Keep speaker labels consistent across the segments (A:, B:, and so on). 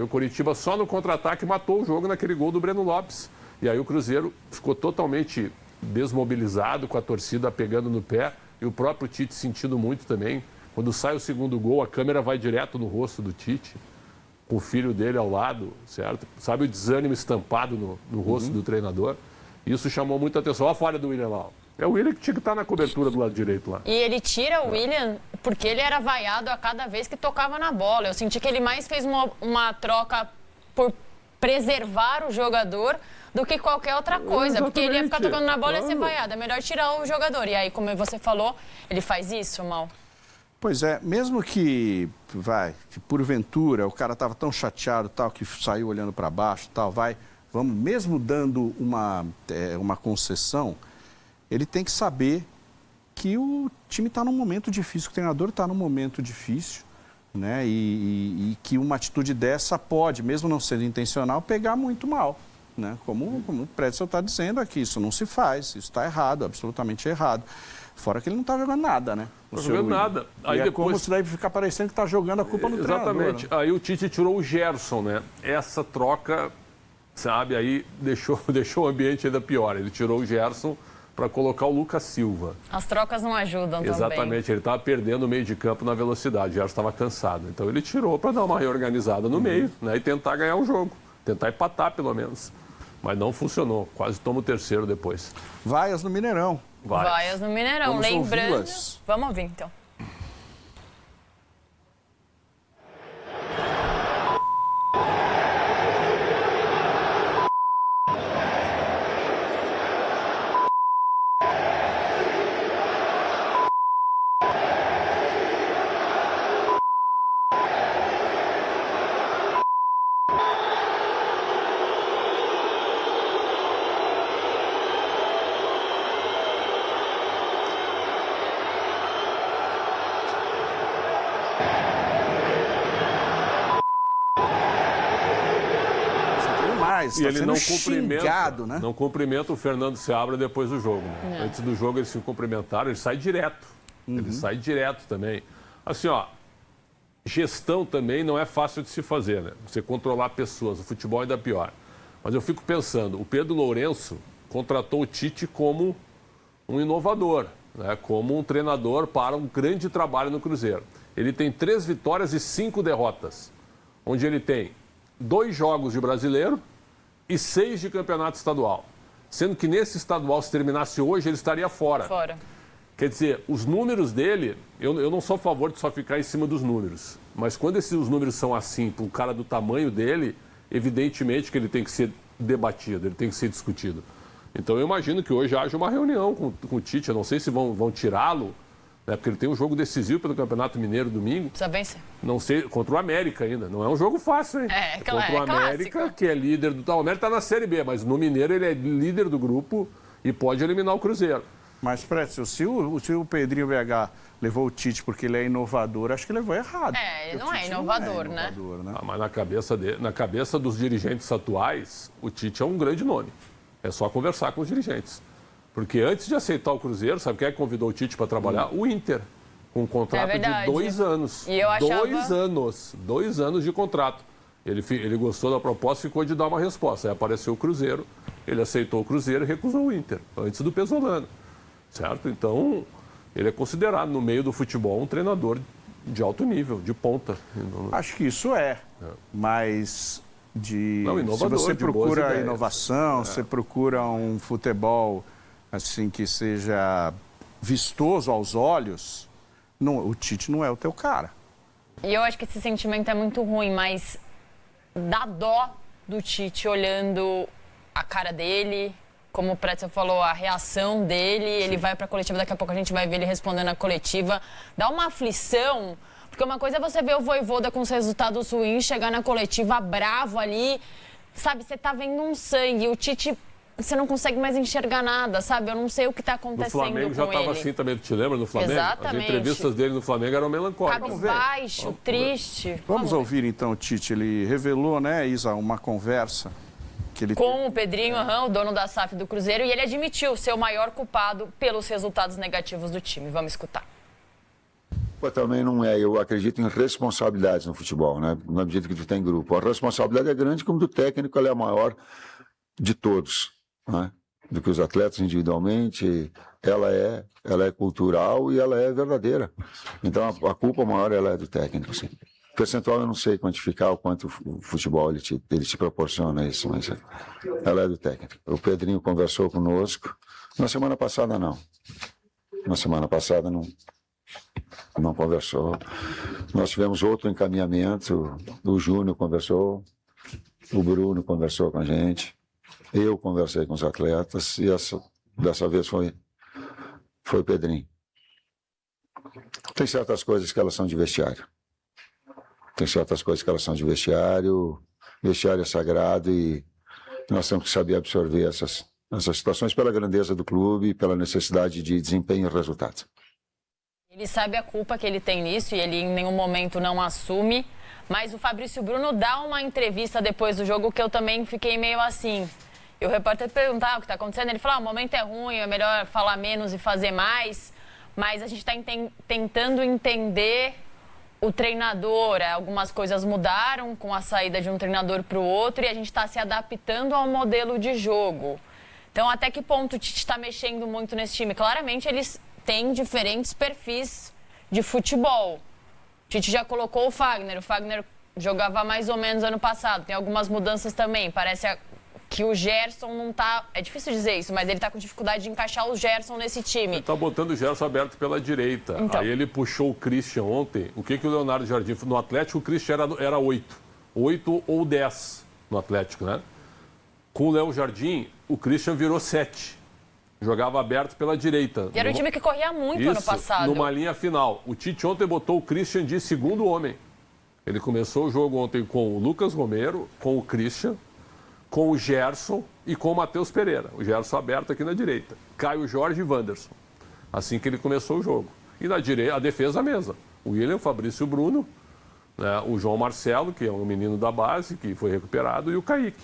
A: O Coritiba só no contra-ataque matou o jogo naquele gol do Breno Lopes. E aí o Cruzeiro ficou totalmente desmobilizado, com a torcida pegando no pé e o próprio Tite sentindo muito também. Quando sai o segundo gol, a câmera vai direto no rosto do Tite, com o filho dele ao lado, certo? Sabe o desânimo estampado no rosto do treinador? Isso chamou muita atenção. Olha a falha do William lá. É o William que tinha que estar na cobertura do lado direito lá.
B: E ele tira o William porque ele era vaiado a cada vez que tocava na bola. Eu senti que ele mais fez uma troca por preservar o jogador do que qualquer outra coisa. Porque ele ia ficar tocando na bola e ia ser vaiado. É melhor tirar o jogador. E aí, como você falou, ele faz isso, Mal.
C: Pois é, mesmo que porventura o cara estava tão chateado, tal, que saiu olhando para baixo, tal, vamos, mesmo dando uma concessão, ele tem que saber que o time está num momento difícil, que o treinador está num momento difícil, né? E que uma atitude dessa pode, mesmo não sendo intencional, pegar muito mal, né? Como o Pretzel está dizendo aqui, isso não se faz, isso está errado, absolutamente errado. Fora que ele não está jogando nada, né?
A: Não está jogando nada.
C: Aí depois... como se daí ficar parecendo que está jogando a culpa no treinador.
A: Exatamente. Né? Aí o Tite tirou o Gerson, né? Essa troca, sabe, aí deixou o ambiente ainda pior. Ele tirou o Gerson para colocar o Lucas Silva.
B: As trocas não ajudam também.
A: Exatamente. Ele estava perdendo o meio de campo na velocidade. O Gerson estava cansado. Então ele tirou para dar uma reorganizada no meio, né? E tentar ganhar o jogo. Tentar empatar, pelo menos. Mas não funcionou. Quase toma o terceiro depois.
C: Vaias no Mineirão.
B: Vaias no Mineirão.
C: Vamos
B: lembrando... Vamos ouvir, então.
A: E ele não
C: xingado, né?
A: Não cumprimenta o Fernando Seabra depois do jogo. Né? Antes do jogo eles se cumprimentaram, ele sai direto. Ele sai direto também. Assim, ó, gestão também não é fácil de se fazer, né? Você controlar pessoas, o futebol ainda é pior. Mas eu fico pensando, o Pedro Lourenço contratou o Tite como um inovador, né? Como um treinador para um grande trabalho no Cruzeiro. Ele tem 3 vitórias e 5 derrotas, onde ele tem 2 jogos de brasileiro e 6 de campeonato estadual. Sendo que nesse estadual, se terminasse hoje, ele estaria fora. Quer dizer, os números dele, eu não sou a favor de só ficar em cima dos números. Mas quando os números são assim, para um cara do tamanho dele, evidentemente que ele tem que ser debatido, ele tem que ser discutido. Então eu imagino que hoje haja uma reunião com o Tite. Eu não sei se vão tirá-lo, né, porque ele tem um jogo decisivo pelo Campeonato Mineiro domingo.
B: Precisa vencer.
A: Não sei, contra o América ainda. Não é um jogo fácil, hein? Contra o América,
B: clássico.
A: que é líder do... O América está na Série B, mas no Mineiro ele é líder do grupo e pode eliminar o Cruzeiro.
C: Mas, Pretzel, se o Pedrinho BH levou o Tite porque ele é inovador, acho que levou errado.
B: Ele não é inovador, né?
A: Mas na cabeça dos dirigentes atuais, o Tite é um grande nome. É só conversar com os dirigentes. Porque antes de aceitar o Cruzeiro, sabe quem é que convidou o Tite para trabalhar? O Inter, com um contrato de 2 anos.
B: E eu achava...
A: 2 anos. 2 anos de contrato. Ele gostou da proposta e ficou de dar uma resposta. Aí apareceu o Cruzeiro, ele aceitou o Cruzeiro e recusou o Inter, antes do Pesolano. Certo? Então, ele é considerado, no meio do futebol, um treinador de alto nível, de ponta.
C: Acho que isso mas
A: inovador,
C: se você procura
A: ideias.
C: Inovação, você procura um futebol assim que seja vistoso aos olhos, o Tite não é o teu cara.
B: E eu acho que esse sentimento é muito ruim, mas dá dó do Tite olhando a cara dele, como o Pretzel falou, a reação dele. Sim. Ele vai para a coletiva, daqui a pouco a gente vai ver ele respondendo a coletiva. Dá uma aflição, porque uma coisa é você ver o Vojvoda com os resultados ruins, chegar na coletiva bravo ali, sabe? Você tá vendo um sangue, o Tite... Você não consegue mais enxergar nada, sabe? Eu não sei o que está acontecendo com ele.
A: No Flamengo já estava assim também, tu te lembra do Flamengo?
B: Exatamente.
A: As entrevistas dele no Flamengo eram melancólicas.
B: Cabisbaixo, triste.
C: Vamos ouvir então o Tite. Ele revelou, né, Isa, uma conversa que ele
B: com o Pedrinho, o dono da SAF do Cruzeiro, e ele admitiu ser o maior culpado pelos resultados negativos do time. Vamos escutar.
D: Culpa também não é. Eu acredito em responsabilidades no futebol, né? Na medida que tu tem grupo. A responsabilidade é grande, como do técnico, ela é a maior de todos, né? Do que os atletas individualmente. Ela é cultural e ela é verdadeira. Então, a culpa maior ela é do técnico, sim. O percentual eu não sei quantificar o quanto o futebol ele te proporciona isso, mas ela é do técnico. O Pedrinho conversou conosco. Na semana passada, não. Na semana passada, não conversou. Nós tivemos outro encaminhamento. O Júnior conversou. O Bruno conversou com a gente. Eu conversei com os atletas. E dessa vez foi o Pedrinho. Tem certas coisas que elas são de vestiário. Vestiário é sagrado e nós temos que saber absorver essas situações pela grandeza do clube e pela necessidade de desempenho e resultado.
B: Ele sabe a culpa que ele tem nisso e ele em nenhum momento não assume, mas o Fabrício Bruno dá uma entrevista depois do jogo que eu também fiquei meio assim. E o repórter perguntava o que está acontecendo, ele falou, o momento é ruim, é melhor falar menos e fazer mais, mas a gente está tentando entender o treinador, algumas coisas mudaram com a saída de um treinador para o outro e a gente está se adaptando ao modelo de jogo. Então, até que ponto o Tite está mexendo muito nesse time? Claramente, eles têm diferentes perfis de futebol. O Tite já colocou o Fagner jogava mais ou menos ano passado, tem algumas mudanças também, parece que o Gerson não tá... É difícil dizer isso, mas ele tá com dificuldade de encaixar o Gerson nesse time.
A: Ele tá botando o Gerson aberto pela direita. Então. Aí ele puxou o Christian ontem. O que o Leonardo Jardim... No Atlético, o Christian era 8. 8 ou 10 no Atlético, né? Com o Léo Jardim, o Christian virou 7. Jogava aberto pela direita.
B: E era um time que corria muito ano passado.
A: Numa linha final. O Tite ontem botou o Christian de segundo homem. Ele começou o jogo ontem com o Lucas Romero, com o Christian, com o Gerson e com o Matheus Pereira. O Gerson aberto aqui na direita. Caio Jorge e Wanderson. Assim que ele começou o jogo. E na direita, a defesa mesma. O William, o Fabrício Bruno, né, o João Marcelo, que é um menino da base, que foi recuperado, e o Kaique.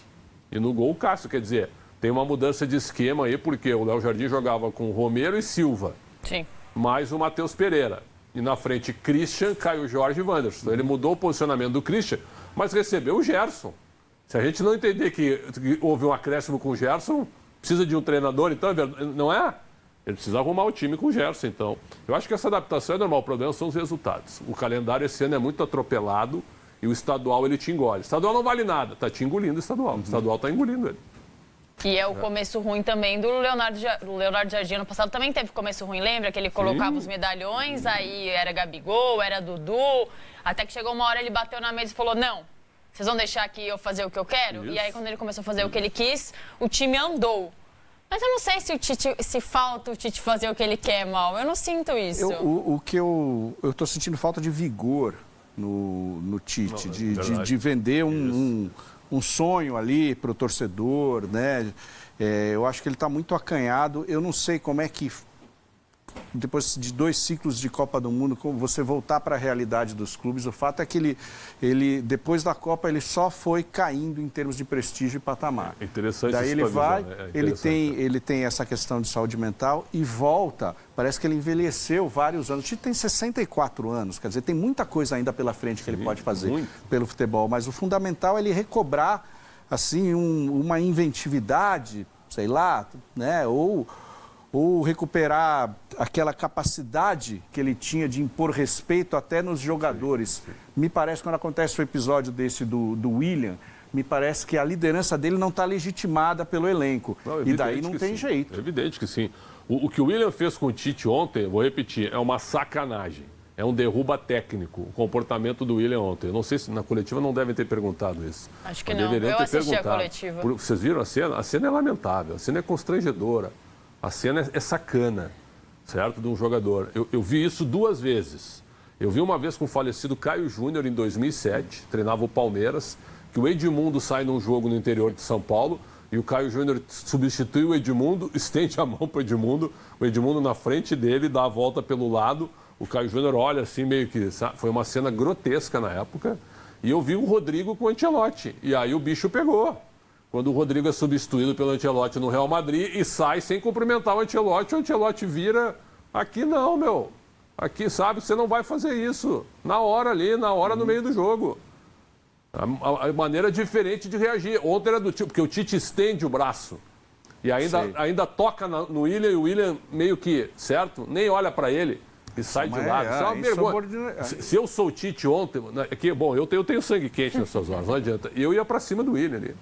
A: E no gol o Cássio. Quer dizer, tem uma mudança de esquema aí, porque o Léo Jardim jogava com Romero e Silva.
B: Sim.
A: Mais o Matheus Pereira. E na frente, Christian, Caio Jorge e Wanderson. Então, ele mudou o posicionamento do Christian, mas recebeu o Gerson. Se a gente não entender que houve um acréscimo com o Gerson, precisa de um treinador, então, não é? Ele precisa arrumar o time com o Gerson, então. Eu acho que essa adaptação é normal, o problema são os resultados. O calendário esse ano é muito atropelado e o estadual ele te engole. O estadual não vale nada, tá te engolindo o estadual. O estadual tá engolindo ele.
B: E é o começo ruim também do Leonardo Jardim. Ano passado também teve começo ruim, lembra? Que ele colocava os medalhões, aí era Gabigol, era Dudu, até que chegou uma hora ele bateu na mesa e falou, não, vocês vão deixar aqui eu fazer o que eu quero? Isso. E aí, quando ele começou a fazer o que ele quis, o time andou. Mas eu não sei se falta o Tite fazer o que ele quer, Mal. Eu não sinto isso.
C: O que eu tô sentindo falta de vigor no Tite, de vender um sonho ali para o torcedor, né? Eu acho que ele está muito acanhado. Eu não sei como é que, depois de 2 ciclos de Copa do Mundo, como você voltar para a realidade dos clubes. O fato é que ele, depois da Copa, ele só foi caindo em termos de prestígio e patamar.
A: Interessante.
C: Daí ele vai, ele tem essa questão de saúde mental e volta. Parece que ele envelheceu vários anos. O Tite tem 64 anos, quer dizer, tem muita coisa ainda pela frente que ele pode fazer pelo futebol. Mas o fundamental é ele recobrar, assim, uma inventividade, sei lá, né? Ou recuperar aquela capacidade que ele tinha de impor respeito até nos jogadores. Me parece, quando acontece o episódio desse do William, me parece que a liderança dele não está legitimada pelo elenco. E daí não tem jeito.
A: É evidente que sim. O que o William fez com o Tite ontem, vou repetir, é uma sacanagem. É um derruba técnico, o comportamento do William ontem. Eu não sei se na coletiva não devem ter perguntado isso.
B: Acho que não. Eu assisti a coletiva.
A: Vocês viram a cena? A cena é lamentável, a cena é constrangedora. A cena é sacana, certo? De um jogador. Eu vi isso 2 vezes. Eu vi uma vez com o falecido Caio Júnior, em 2007, treinava o Palmeiras, que o Edmundo sai num jogo no interior de São Paulo e o Caio Júnior substitui o Edmundo, estende a mão para o Edmundo na frente dele, dá a volta pelo lado, o Caio Júnior olha assim meio que... Sabe? Foi uma cena grotesca na época. E eu vi o Rodrigo com o Ancelotti. E aí o bicho pegou. Quando o Rodrigo é substituído pelo Ancelotti no Real Madrid e sai sem cumprimentar o Ancelotti vira... Aqui não, meu. Aqui, sabe, você não vai fazer isso na hora ali, na hora no meio do jogo. A maneira diferente de reagir. Ontem era do tipo, porque o Tite estende o braço e ainda toca no William e o William meio que, certo? Nem olha para ele e sai de lado. Isso é uma vergonha. Se eu sou o Tite ontem, bom, eu tenho sangue quente nessas horas, não adianta. Eu ia para cima do William ali.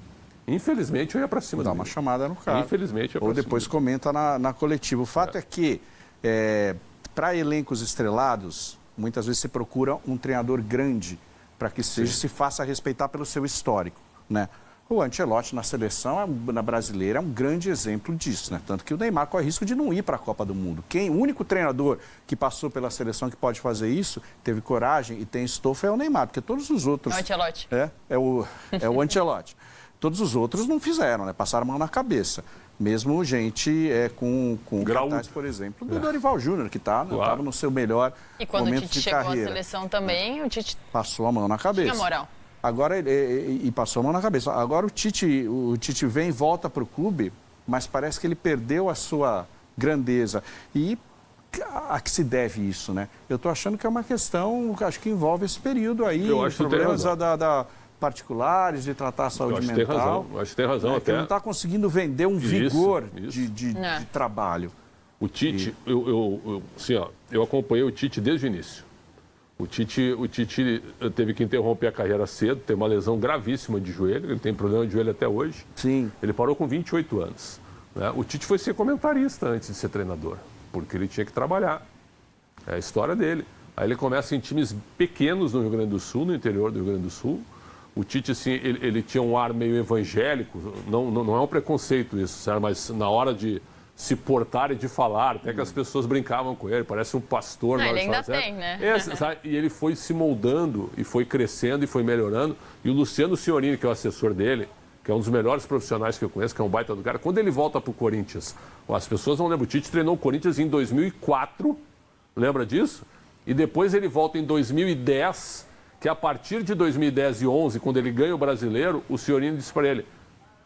A: Infelizmente, eu ia para cima
C: Dá
A: do
C: uma
A: William.
C: chamada no cara.
A: Infelizmente, eu ia
C: Ou
A: pra
C: depois
A: cima.
C: comenta na coletiva. O fato é que, para elencos estrelados, muitas vezes se procura um treinador grande para que se faça respeitar pelo seu histórico, né? O Ancelotti na seleção, na brasileira, é um grande exemplo disso, né? Tanto que o Neymar corre risco de não ir para a Copa do Mundo. O único treinador que passou pela seleção que pode fazer isso, teve coragem e tem estofo, é o Neymar, porque todos os outros...
B: É o Ancelotti.
C: É o Ancelotti. Todos os outros não fizeram, né? Passaram a mão na cabeça. Mesmo gente com cartaz, por exemplo, do Dorival Júnior, que estava no seu melhor momento de carreira.
B: E quando o Tite chegou à seleção também, o Tite
C: passou a mão na cabeça.
B: tinha moral.
C: Agora, e passou a mão na cabeça. Agora o Tite vem e volta para o clube, mas parece que ele perdeu a sua grandeza. E a que se deve isso, né? Eu estou achando que é uma questão, acho que envolve esse período aí,
A: Eu acho que
C: problemas particulares de tratar a saúde mental.
A: Acho que tem razão até.
C: Ele não está conseguindo vender um vigor de trabalho.
A: O Tite, eu acompanhei o Tite desde o início. O Tite teve que interromper a carreira cedo, tem uma lesão gravíssima de joelho, ele tem problema de joelho até hoje.
C: Sim.
A: Ele parou com 28 anos. Né? O Tite foi ser comentarista antes de ser treinador, porque ele tinha que trabalhar. É a história dele. Aí ele começa em times pequenos no Rio Grande do Sul, no interior do Rio Grande do Sul. O Tite, assim, ele tinha um ar meio evangélico, não é um preconceito isso, certo? Mas na hora de se portar e de falar, até que as pessoas brincavam com ele, parece um pastor.
B: Ele ainda tem, né?
A: E ele foi se moldando, e foi crescendo, e foi melhorando. E o Luciano Signorini, que é o assessor dele, que é um dos melhores profissionais que eu conheço, que é um baita do cara, quando ele volta para o Corinthians, as pessoas não lembram, o Tite treinou o Corinthians em 2004, lembra disso? E depois ele volta em 2010, que a partir de 2010 e 11, quando ele ganha o Brasileiro, o Signorini disse para ele,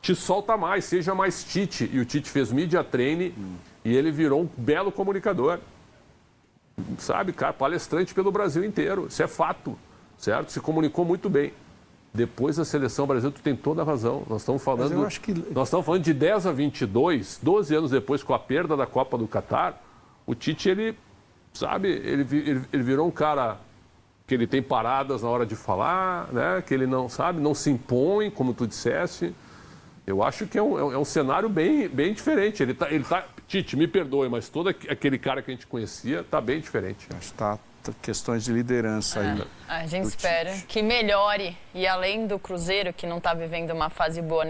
A: te solta mais, seja mais Tite. E o Tite fez media training e ele virou um belo comunicador. Sabe, cara, palestrante pelo Brasil inteiro. Isso é fato, certo? Se comunicou muito bem. Depois da seleção brasileira, tu tem toda a razão. Nós estamos falando, nós estamos falando de 10 a 22, 12 anos depois, com a perda da Copa do Catar, o Tite, ele virou um cara que ele tem paradas na hora de falar, né? Que ele não se impõe, como tu disseste. Eu acho que é um cenário bem diferente. Ele tá, Tite, me perdoe, mas todo aquele cara que a gente conhecia está bem diferente.
C: Acho que está questões de liderança aí.
B: A gente espera que melhore. E além do Cruzeiro, que não está vivendo uma fase boa nesse